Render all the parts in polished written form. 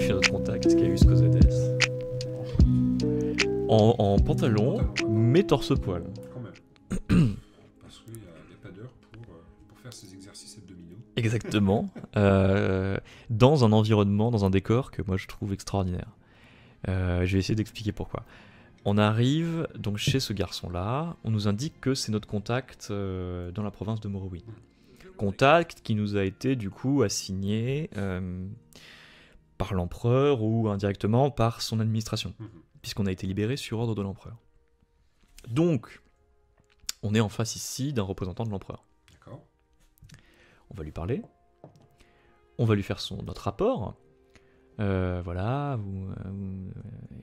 chez notre contact qui a eu Scosades. En pantalon, mais torse-poil. Quand même. Parce qu'il n'y a pas d'heure pour faire ces exercices abdominaux. Exactement. Dans un environnement, dans un décor que moi je trouve extraordinaire. Je vais essayer d'expliquer pourquoi. On arrive donc chez ce garçon-là, on nous indique que c'est notre contact dans la province de Morrowind. Contact qui nous a été du coup assigné par l'empereur ou indirectement par son administration, puisqu'on a été libéré sur ordre de l'empereur. Donc, on est en face ici d'un représentant de l'empereur. D'accord. On va lui parler, on va lui faire notre rapport. Voilà,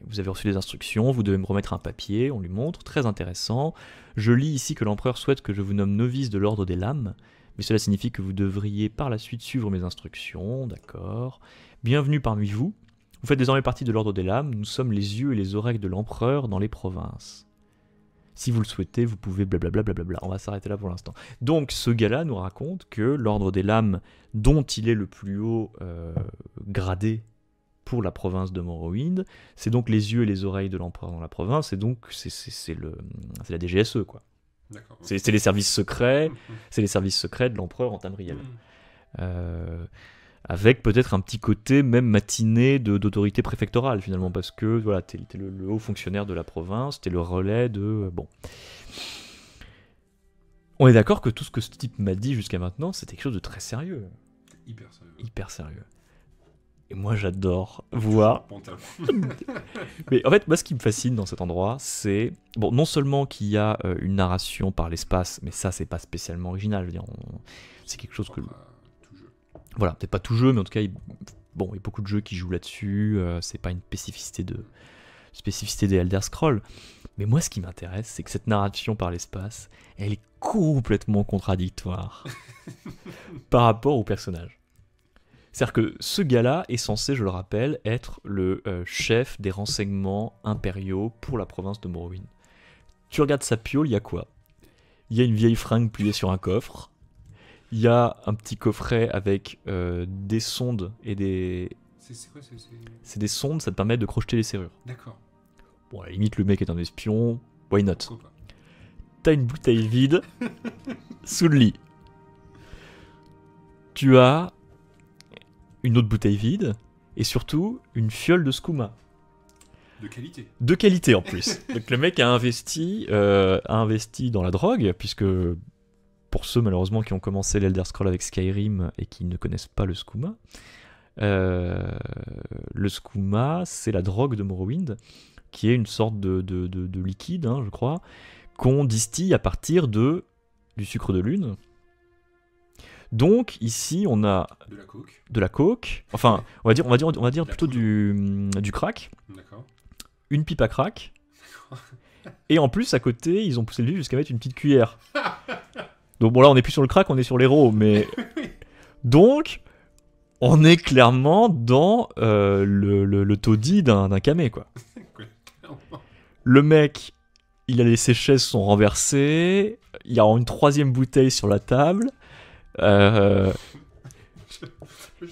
vous avez reçu des instructions, vous devez me remettre un papier, on lui montre, très intéressant. Je lis ici que l'empereur souhaite que je vous nomme novice de l'ordre des lames, mais cela signifie que vous devriez par la suite suivre mes instructions, d'accord. Bienvenue parmi vous, vous faites désormais partie de l'ordre des lames, nous sommes les yeux et les oreilles de l'empereur dans les provinces. Si vous le souhaitez, vous pouvez blablabla, blablabla. On va s'arrêter là pour l'instant. Donc ce gars-là nous raconte que l'ordre des lames, dont il est le plus haut gradé pour la province de Morrowind, c'est donc les yeux et les oreilles de l'empereur dans la province, et donc c'est la DGSE, quoi. D'accord. C'est les services secrets, c'est les services secrets de l'empereur en Tamriel. Avec peut-être un petit côté même matiné d'autorité préfectorale finalement, parce que voilà, t'es le haut fonctionnaire de la province, t'es le relais de... Bon. On est d'accord que tout ce que ce type m'a dit jusqu'à maintenant, c'était quelque chose de très sérieux. Hyper sérieux. Hyper sérieux. Et moi j'adore voir... Pantalon. Mais en fait, moi ce qui me fascine dans cet endroit, c'est... Bon, non seulement qu'il y a une narration par l'espace, mais ça c'est pas spécialement original, je veux dire, c'est quelque chose que... Tout jeu. Voilà, peut-être pas tout jeu, mais en tout cas, il y a beaucoup de jeux qui jouent là-dessus, c'est pas une spécificité des Elder Scrolls. Mais moi ce qui m'intéresse, c'est que cette narration par l'espace, elle est complètement contradictoire par rapport au personnage. C'est-à-dire que ce gars-là est censé, je le rappelle, être le chef des renseignements impériaux pour la province de Morrowind. Tu regardes sa piole, il y a quoi? Il y a une vieille fringue pliée sur un coffre, il y a un petit coffret avec des sondes et des... C'est quoi C'est des sondes, ça te permet de crocheter les serrures. D'accord. Bon, à la limite, le mec est un espion, why not? Pourquoi pas. T'as une bouteille vide sous le lit. Tu as une autre bouteille vide, et surtout une fiole de skouma. De qualité. De qualité en plus. Donc le mec a investi dans la drogue, puisque pour ceux malheureusement qui ont commencé l'Elder Scroll avec Skyrim et qui ne connaissent pas le skouma, le skouma c'est la drogue de Morrowind, qui est une sorte de liquide, hein, je crois, qu'on distille à partir du sucre de lune. Donc ici on a de la coke, enfin on va dire plutôt du crack, d'accord, une pipe à crack, et en plus à côté ils ont poussé le vif jusqu'à mettre une petite cuillère. Donc bon là on n'est plus sur le crack, on est sur l'héros, mais donc on est clairement dans le taudis d'un camé, quoi. Le mec, il a ses chaises sont renversées, il y a une troisième bouteille sur la table. Je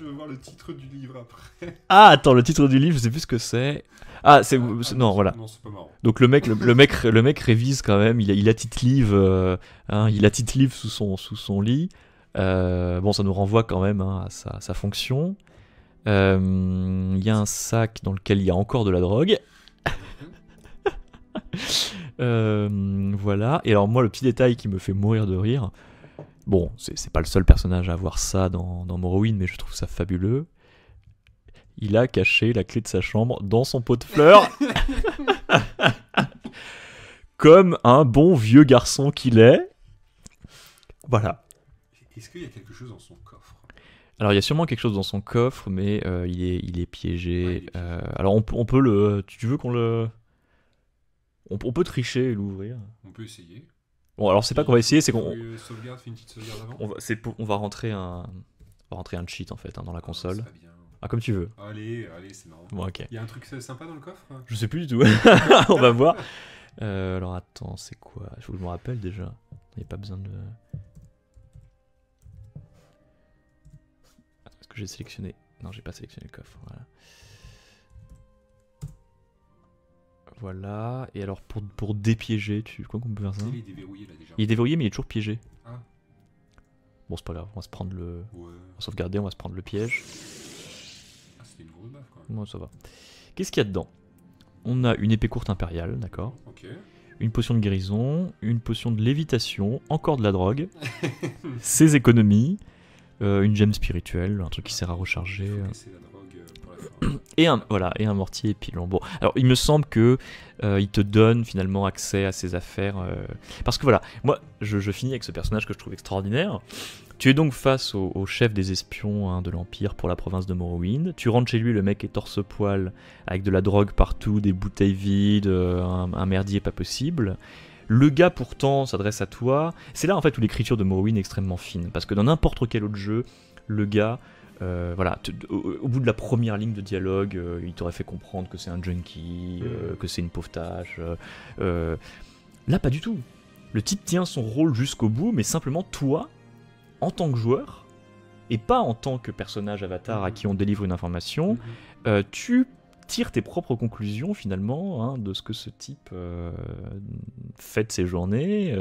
veux voir le titre du livre après. Ah, attends, le titre du livre, je sais plus ce que c'est. Ah, non, voilà. Non, c'est pas marrant. Donc le mec révise quand même. Il a titlive, il a titlive sous son lit. Bon, ça nous renvoie quand même à sa fonction. Il y a un sac dans lequel il y a encore de la drogue. Voilà. Et alors moi, le petit détail qui me fait mourir de rire. Bon, c'est pas le seul personnage à avoir ça dans Morrowind, mais je trouve ça fabuleux. Il a caché la clé de sa chambre dans son pot de fleurs. Comme un bon vieux garçon qu'il est. Voilà. Est-ce qu'il y a quelque chose dans son coffre? Alors il y a sûrement quelque chose dans son coffre, mais il est piégé. Ouais, il est piégé. Alors on peut le... Tu veux qu'on le... On peut tricher et l'ouvrir. On peut essayer. Bon, alors c'est pas qu'on va essayer, c'est qu'on... Sauvegarde, fait une petite sauvegarde avant. On va rentrer un cheat en fait dans la console. Ça bien. Ah, comme tu veux. Allez, c'est marrant. Bon, ok. Il y a un truc sympa dans le coffre? Je sais plus du tout. On va voir. Alors attends, c'est quoi? Je me rappelle déjà. Il n'y a pas besoin de... Est-ce que j'ai sélectionné? Non, j'ai pas sélectionné le coffre. Voilà. Voilà. Et alors, pour dépiéger, tu crois qu'on peut faire ça? Il est déverrouillé là déjà. Il est déverrouillé, mais il est toujours piégé. Ah. Bon, c'est pas grave, on va se prendre le. Ouais. On va sauvegarder, on va se prendre le piège. Ah, c'était une grosse baffe quand même. Bon, ça va. Qu'est-ce qu'il y a dedans? On a une épée courte impériale, d'accord. Ok. Une potion de guérison, une potion de lévitation, encore de la drogue, ses économies, une gemme spirituelle, un truc qui sert à recharger. Il faut laisser la drogue pour la fin. Et un mortier pilon. Bon, alors il me semble que il te donne finalement accès à ses affaires. Parce que voilà, moi je finis avec ce personnage que je trouve extraordinaire. Tu es donc face au chef des espions hein, de l'Empire pour la province de Morrowind. Tu rentres chez lui, le mec est torse-poil, avec de la drogue partout, des bouteilles vides, un merdier pas possible. Le gars pourtant s'adresse à toi. C'est là en fait où l'écriture de Morrowind est extrêmement fine. Parce que dans n'importe quel autre jeu, le gars, voilà, au bout de la première ligne de dialogue, il t'aurait fait comprendre que c'est un junkie, que c'est une pauvre tâche. Là, pas du tout. Le type tient son rôle jusqu'au bout, mais simplement toi, en tant que joueur, et pas en tant que personnage avatar à qui on délivre une information, tu tires tes propres conclusions finalement hein, de ce que ce type fait de ses journées.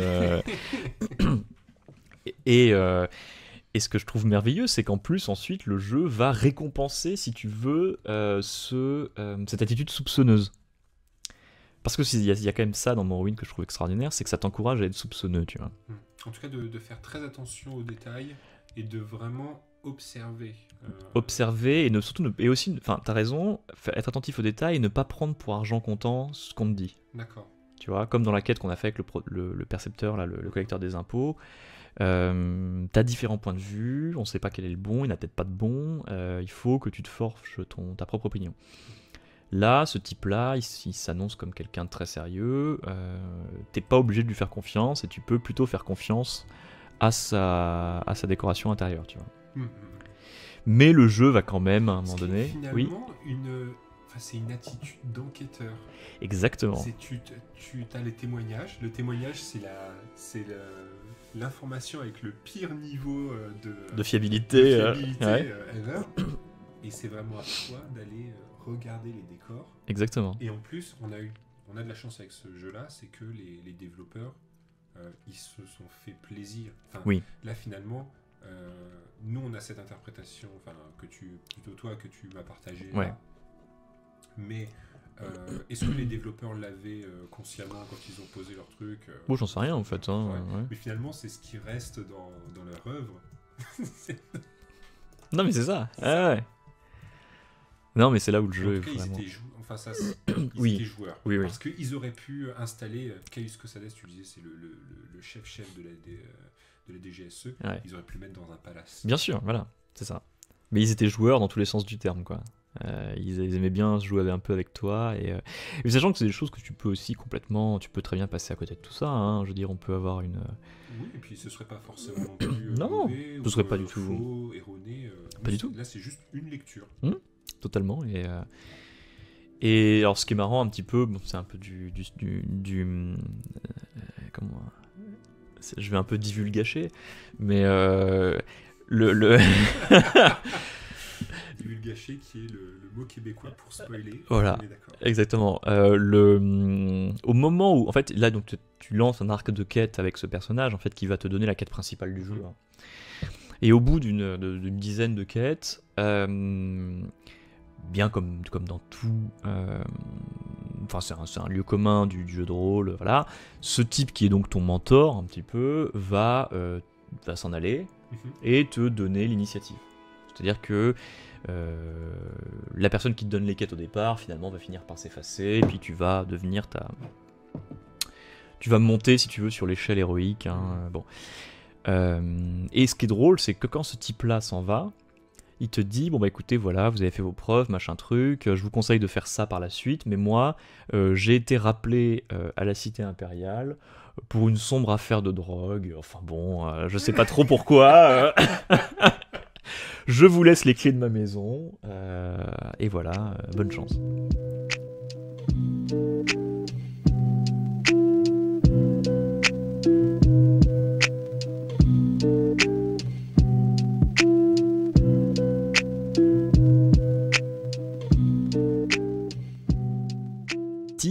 Et ce que je trouve merveilleux, c'est qu'en plus, ensuite, le jeu va récompenser, si tu veux, cette attitude soupçonneuse. Parce que il y a quand même ça dans Morrowind que je trouve extraordinaire, c'est que ça t'encourage à être soupçonneux, tu vois. En tout cas, de faire très attention aux détails et de vraiment observer. Observer et surtout, et aussi, enfin, t'as raison, être attentif aux détails et ne pas prendre pour argent comptant ce qu'on te dit. D'accord. Tu vois, comme dans la quête qu'on a fait avec le percepteur, là, le collecteur des impôts. T'as différents points de vue, on sait pas quel est le bon, il n'y a peut-être pas de bon, il faut que tu te forges ta propre opinion. Là, ce type-là, il s'annonce comme quelqu'un de très sérieux, t'es pas obligé de lui faire confiance et tu peux plutôt faire confiance à sa décoration intérieure, tu vois. Mais le jeu va quand même, à un moment donné... Finalement, c'est une attitude d'enquêteur. Exactement. Tu as les témoignages. Le témoignage, c'est l'information avec le pire niveau de fiabilité ever. Et c'est vraiment à toi d'aller regarder les décors. Exactement. Et en plus, on a de la chance avec ce jeu-là, c'est que les développeurs, ils se sont fait plaisir. Enfin, oui. Là, finalement, nous, on a cette interprétation, plutôt toi, que tu m'as partagée. Ouais. Là. Mais est-ce que les développeurs l'avaient consciemment quand ils ont posé leur truc Bon, j'en sais rien en fait. Hein, ouais. ouais. Mais finalement, c'est ce qui reste dans leur œuvre. Non, mais c'est ça. Ouais. Non, mais c'est là où le jeu est vraiment... Ils étaient joueurs. Oui. Parce qu'ils auraient pu installer... Caius Cosades, tu le disais, c'est le chef de la DGSE. Ouais. Ils auraient pu le mettre dans un palace. Bien sûr, voilà. C'est ça. Mais ils étaient joueurs dans tous les sens du terme, quoi. Ils aimaient bien jouer un peu avec toi et sachant que c'est des choses que tu peux aussi complètement, tu peux très bien passer à côté de tout ça hein. Je veux dire, on peut avoir une oui, et puis ce serait pas forcément non plus non, mauvais, ce serait pas du faux, tout erroné, pas du tout. Là c'est juste une lecture totalement et alors ce qui est marrant un petit peu, bon, c'est un peu du comment je vais un peu divulgacher, mais le divulgacher qui est le mot québécois pour spoiler. Voilà, exactement. Au moment où, en fait, là donc tu lances un arc de quête avec ce personnage en fait qui va te donner la quête principale du jeu. Et au bout d'une dizaine de quêtes, bien comme dans tout, enfin c'est un lieu commun du jeu de rôle, voilà. Ce type qui est donc ton mentor un petit peu va s'en aller et te donner l'initiative. C'est-à-dire que la personne qui te donne les quêtes au départ, finalement, va finir par s'effacer, et puis tu vas devenir tu vas monter, si tu veux, sur l'échelle héroïque. Hein, bon. Et ce qui est drôle, c'est que quand ce type-là s'en va, il te dit, bon bah écoutez, voilà, vous avez fait vos preuves, machin truc, je vous conseille de faire ça par la suite, mais moi, j'ai été rappelé à la cité impériale pour une sombre affaire de drogue, enfin bon, je sais pas trop pourquoi... Je vous laisse les clés de ma maison, et voilà, bonne chance.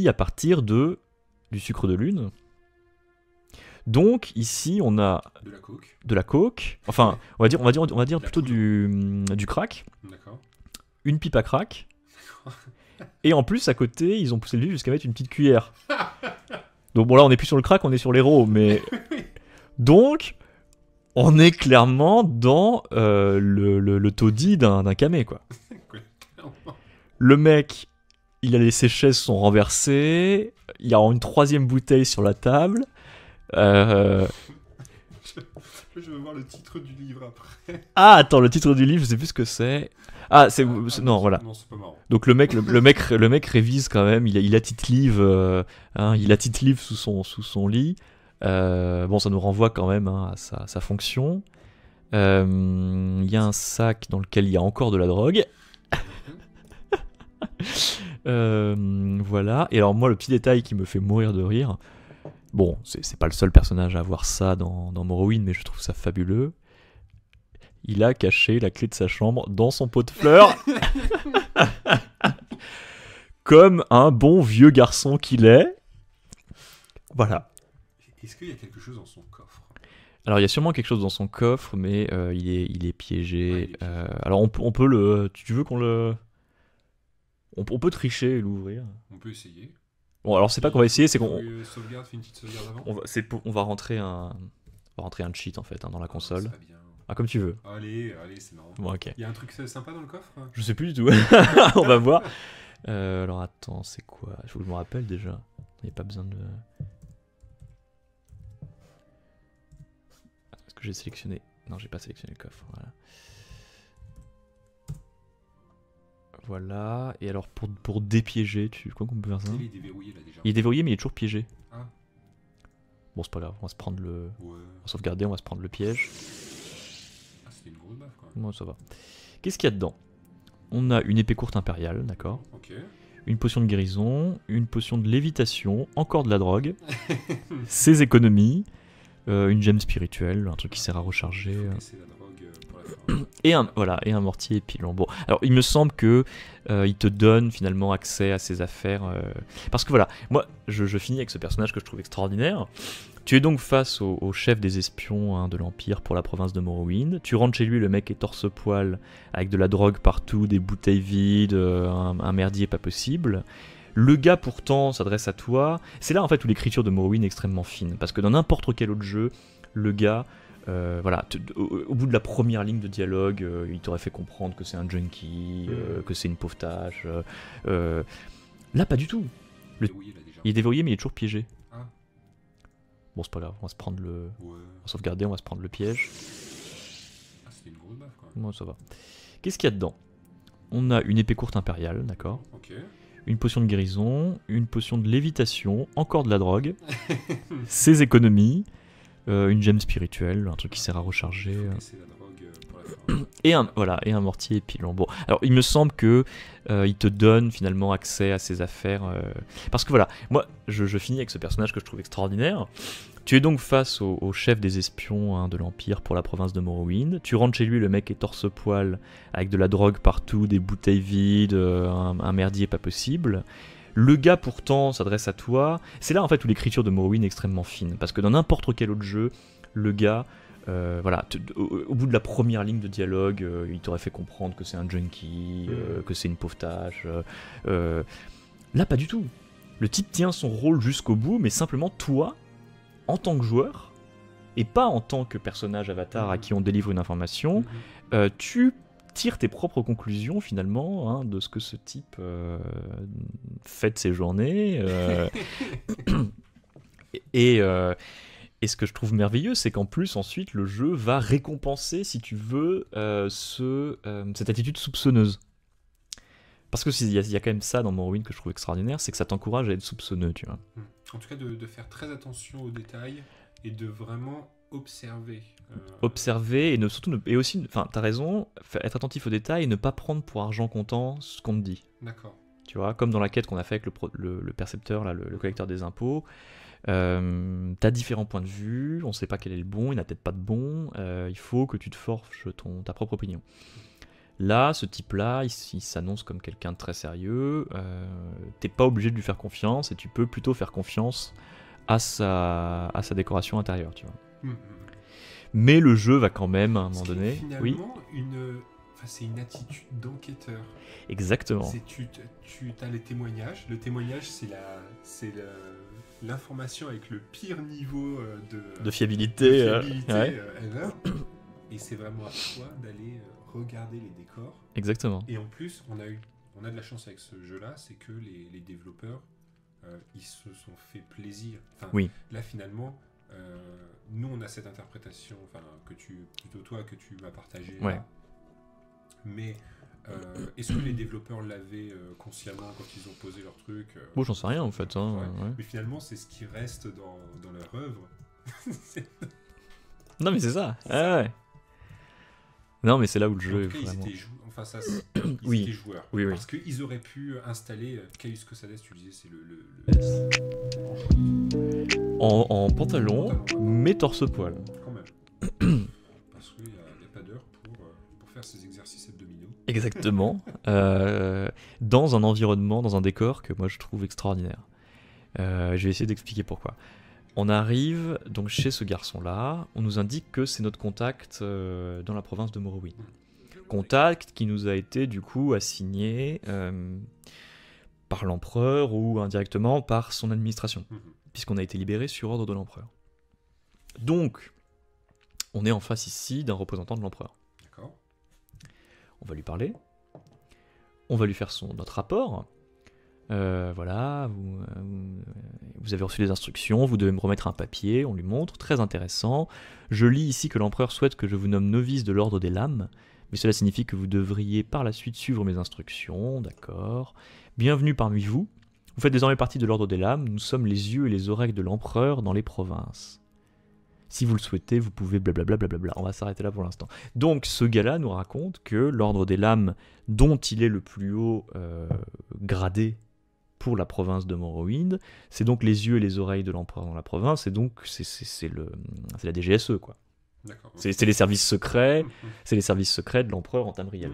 à partir du sucre de lune. Donc ici on a de la coke. Enfin, on va dire plutôt du crack. D'accord. Une pipe à crack. Et en plus, à côté, ils ont poussé le vif jusqu'à mettre une petite cuillère. Donc bon, là, on n'est plus sur le crack, on est sur l'héros, mais... Donc, on est clairement dans le taudis d'un camé, quoi. Le mec, ses chaises sont renversées, il y a une 3e bouteille sur la table. Je veux voir le titre du livre après. Ah, attends, le titre du livre, je sais plus ce que c'est. Ah, non, voilà. Non, c'est pas marrant. Donc le mec révise quand même. Il a tite-livre, il a tite-livre sous son lit. Bon, ça nous renvoie quand même à sa fonction. Il y a un sac dans lequel il y a encore de la drogue. Voilà. Et alors moi, le petit détail qui me fait mourir de rire. Bon, c'est pas le seul personnage à avoir ça dans Morrowind, mais je trouve ça fabuleux. Il a caché la clé de sa chambre dans son pot de fleurs. Comme un bon vieux garçon qu'il est. Voilà. Est-ce qu'il y a quelque chose dans son coffre? Alors il y a sûrement quelque chose dans son coffre, mais il est piégé. Ouais, il est piégé. Alors on peut le... Tu veux qu'on le... On peut tricher et l'ouvrir. On peut essayer. Bon, alors c'est pas qu'on va essayer, c'est qu'on... Sauvegarde, fait une petite sauvegarde avant. On va rentrer un cheat en fait dans la console. Ça serait bien. Ah, comme tu veux. Allez, c'est marrant. Bon, ok. Il y a un truc sympa dans le coffre? Je sais plus du tout. On va voir. Alors attends, c'est quoi? Il faut que je me rappelle déjà. Il n'y a pas besoin de... Est-ce que j'ai sélectionné? Non, j'ai pas sélectionné le coffre. Voilà. Et alors pour dépiéger, tu crois qu'on peut faire ça? Il est déverrouillé là déjà. Il est déverrouillé, mais il est toujours piégé. Ah. Bon, c'est pas grave. On va se prendre le... Ouais. On va sauvegarder, on va se prendre le piège. Ah, c'était une grosse baffe quand même. Bon, ça va. Qu'est-ce qu'il y a dedans? On a une épée courte impériale, d'accord. Ok. Une potion de guérison, une potion de lévitation, encore de la drogue, ses économies, une gemme spirituelle, un truc qui sert à recharger. Il faut casser la drogue pour la fin. Et un mortier pilon. Bon, alors il me semble que il te donne finalement accès à ses affaires. Parce que voilà, moi je finis avec ce personnage que je trouve extraordinaire. Tu es donc face au chef des espions de l'Empire pour la province de Morrowind. Tu rentres chez lui, le mec est torse-poil, avec de la drogue partout, des bouteilles vides, un merdier pas possible. Le gars pourtant s'adresse à toi. C'est là en fait où l'écriture de Morrowind est extrêmement fine. Parce que dans n'importe quel autre jeu, le gars, voilà, au bout de la première ligne de dialogue, il t'aurait fait comprendre que c'est un junkie, que c'est une pauvre tâche. Là, pas du tout. Il est déverrouillé, mais il est toujours piégé. Ah. Bon, c'est pas grave, on va se prendre le... Ouais. On va sauvegarder, on va se prendre le piège. Ah, c'était une grosse baffe quand même. Bon, ça va. Qu'est-ce qu'il y a dedans? On a une épée courte impériale, d'accord. Ok. Une potion de guérison, une potion de lévitation, encore de la drogue, ses économies, une gemme spirituelle, un truc qui sert à recharger. Il faut casser la drogue pour la fin. Et un mortier pilon. Bon, alors il me semble que il te donne finalement accès à ses affaires. Parce que voilà, moi je finis avec ce personnage que je trouve extraordinaire. Tu es donc face au chef des espions de l'Empire pour la province de Morrowind. Tu rentres chez lui, le mec est torse-poil, avec de la drogue partout, des bouteilles vides, un merdier pas possible. Le gars pourtant s'adresse à toi. C'est là en fait où l'écriture de Morrowind est extrêmement fine. Parce que dans n'importe quel autre jeu, le gars, voilà, au bout de la première ligne de dialogue, il t'aurait fait comprendre que c'est un junkie, que c'est une pauvre tâche. Là, pas du tout. Le type tient son rôle jusqu'au bout, mais simplement toi, en tant que joueur, et pas en tant que personnage avatar à qui on délivre une information, tu tires tes propres conclusions finalement de ce que ce type fait de ses journées. Et ce que je trouve merveilleux, c'est qu'en plus ensuite le jeu va récompenser, si tu veux, cette attitude soupçonneuse. Parce que il y a quand même ça dans Morrowind que je trouve extraordinaire, c'est que ça t'encourage à être soupçonneux, tu vois. En tout cas, de faire très attention aux détails et de vraiment observer. Observer et aussi, enfin, t'as raison, être attentif aux détails et ne pas prendre pour argent comptant ce qu'on te dit. D'accord. Tu vois, comme dans la quête qu'on a fait avec le percepteur, là, le collecteur des impôts. T'as différents points de vue, on sait pas quel est le bon, il n'y en a peut-être pas de bon, il faut que tu te forges ta propre opinion. Là, ce type-là, il s'annonce comme quelqu'un de très sérieux. T'es pas obligé de lui faire confiance et tu peux plutôt faire confiance à sa décoration intérieure, tu vois. Mais le jeu va quand même, à un moment donné... Finalement, c'est une attitude d'enquêteur. Exactement. Tu as les témoignages. Le témoignage, c'est l'information avec le pire niveau de fiabilité, ever. Et c'est vraiment à toi d'aller regarder les décors. Exactement. Et en plus, on a de la chance avec ce jeu-là, c'est que les développeurs, ils se sont fait plaisir. Oui. Là, finalement, nous, on a cette interprétation, plutôt toi, que tu m'as partagée. Ouais. Là. Mais est-ce que les développeurs l'avaient consciemment quand ils ont posé leur truc Bon, j'en sais rien en fait. Hein, ouais. Mais finalement, c'est ce qui reste dans leur œuvre. Non, mais c'est ça. Ouais. Non, mais c'est là où le jeu est vraiment... Ils étaient joueurs. Oui. Parce qu'ils auraient pu installer Caius Cosades, tu disais, c'est en pantalon, mais torse-poil. Quand même. Parce qu'il n'y a pas d'heure pour faire ces exercices abdominaux. Exactement. Dans un environnement, dans un décor que moi je trouve extraordinaire. Je vais essayer d'expliquer pourquoi. On arrive donc chez ce garçon-là, on nous indique que c'est notre contact dans la province de Morrowind. Contact qui nous a été du coup assigné par l'empereur ou indirectement par son administration, puisqu'on a été libéré sur ordre de l'empereur. Donc, on est en face ici d'un représentant de l'empereur. D'accord. On va lui parler, on va lui faire notre rapport. Voilà, vous avez reçu des instructions, vous devez me remettre un papier, on lui montre, très intéressant. Je lis ici que l'empereur souhaite que je vous nomme novice de l'ordre des lames, mais cela signifie que vous devriez par la suite suivre mes instructions, d'accord. Bienvenue parmi vous, vous faites désormais partie de l'ordre des lames, nous sommes les yeux et les oreilles de l'empereur dans les provinces. Si vous le souhaitez, vous pouvez blablabla, blablabla. On va s'arrêter là pour l'instant. Donc ce gars-là nous raconte que l'ordre des lames, dont il est le plus haut gradé pour la province de Morrowind, c'est donc les yeux et les oreilles de l'empereur dans la province, et donc c'est la DGSE, quoi. D'accord. C'est les services secrets, c'est les services secrets de l'empereur en Tamriel.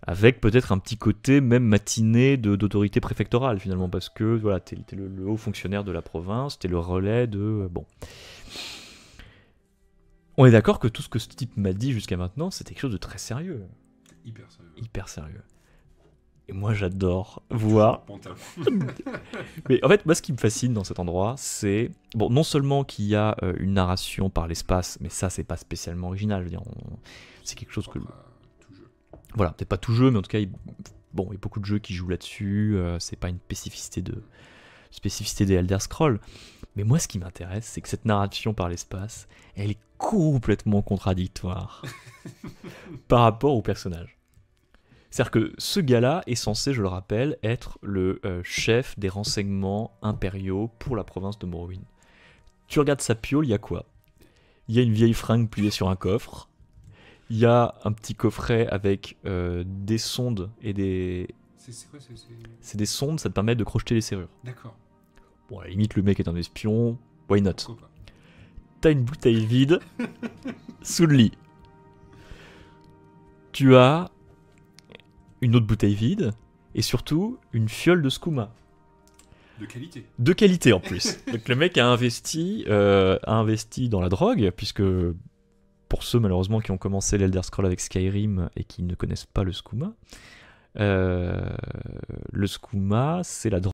Avec peut-être un petit côté même matiné d'autorité préfectorale finalement, parce que voilà, t'es le haut fonctionnaire de la province, t'es le relais de... Bon. On est d'accord que tout ce que ce type m'a dit jusqu'à maintenant, c'était quelque chose de très sérieux. Hyper sérieux. Hyper sérieux. Et moi j'adore voir... Pantalon. Mais en fait, moi ce qui me fascine dans cet endroit, c'est... Bon, non seulement qu'il y a une narration par l'espace, mais ça c'est pas spécialement original, je veux dire, c'est quelque chose que... Voilà, peut-être pas tout jeu, mais en tout cas, il y a beaucoup de jeux qui jouent là-dessus, c'est pas une spécificité des Elder Scrolls. Mais moi, ce qui m'intéresse, c'est que cette narration par l'espace, elle est complètement contradictoire par rapport au personnage. C'est-à-dire que ce gars-là est censé, je le rappelle, être le chef des renseignements impériaux pour la province de Morrowind. Tu regardes sa piole, il y a quoi ? Il y a une vieille fringue pliée sur un coffre. Il y a un petit coffret avec des sondes et des... C'est quoi C'est des sondes, ça te permet de crocheter les serrures. D'accord. Bon, à la limite, le mec est un espion, why not ? Pourquoi pas ? T'as une bouteille vide sous le lit. Tu as une autre bouteille vide et surtout une fiole de skouma. De qualité. De qualité en plus. Donc le mec a investi dans la drogue, puisque... Pour ceux malheureusement qui ont commencé l'Elder Scroll avec Skyrim et qui ne connaissent pas le skouma, c'est la drogue